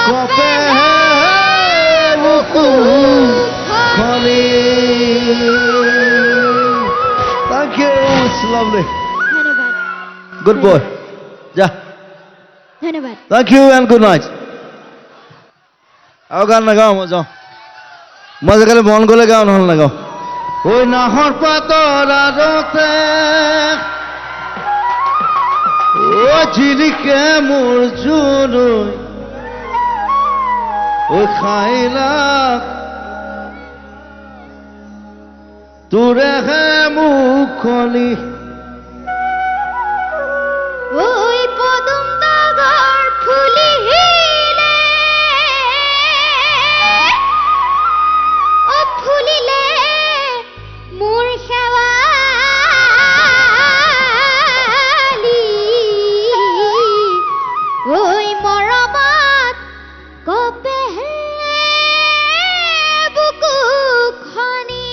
কপে বুকু খনি Thank you, it's lovely. ধন্যবাদ Good boy. যা ধন্যবাদ Thank you and good night. আও গান লাগাও মজা মজা গেলে মন গলে গাও নহল লাগাও ওই নাহর পাতর আরতে ও চিরিকে মোর জুনুই ওই খাইলা তোরে হে মুখনি ওই পদম দাগার ফুলিলে ও ফুলিলে মোর শেৱালি ওই মৰমত কপেহে বুকু খনি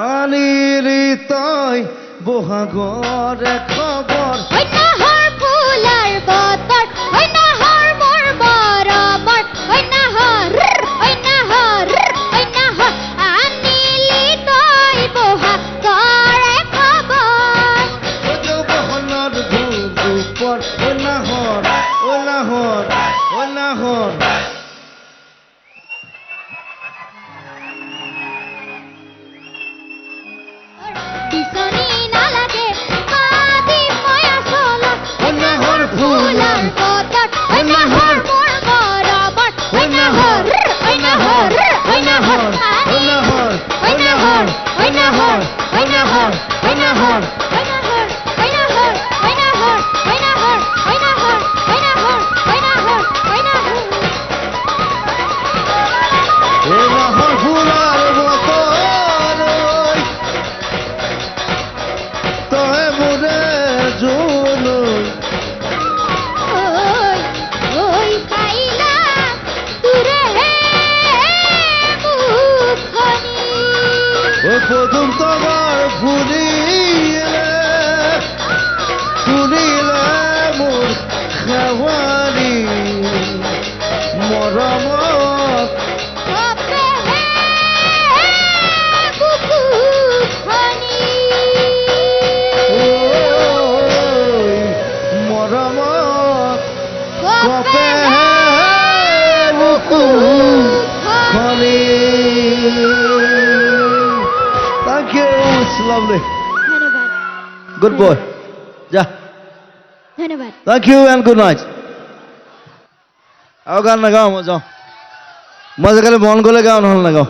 আনিলি তই বহাগৰে খবৰ ওই নাহৰ ফুলাৰ বতৰ ওই নাহৰ মোৰ মৰমৰ ওই নাহৰ আনিলি তই বহাগৰে খবৰ বহনৰ ধূপৰ ঐ নাহৰ বিচনী নালাগে মাদি মই আচলত ঐ নাহৰ ফুলাৰ বতৰ ওই নাহৰ মোৰ মৰমৰ ওই নাহৰ এই নাহৰ ফুলাৰ বতৰ তই মোৰে জুনুই ওই খাইলা তুৰে মুখনি ওই পদুম তগৰ ফুলিলে মোৰ খেৱালি মৰমত কপেহে বুকু খনি ঐ মৰমত কপেহে বুকু খনি Thank you, it's lovely. ধন্যবাদ Good boy. যা ধন্যবাদ Thank you and good night. আও গান লাগাও মজা মজা গেলে মন গলে গাও নহল লাগাও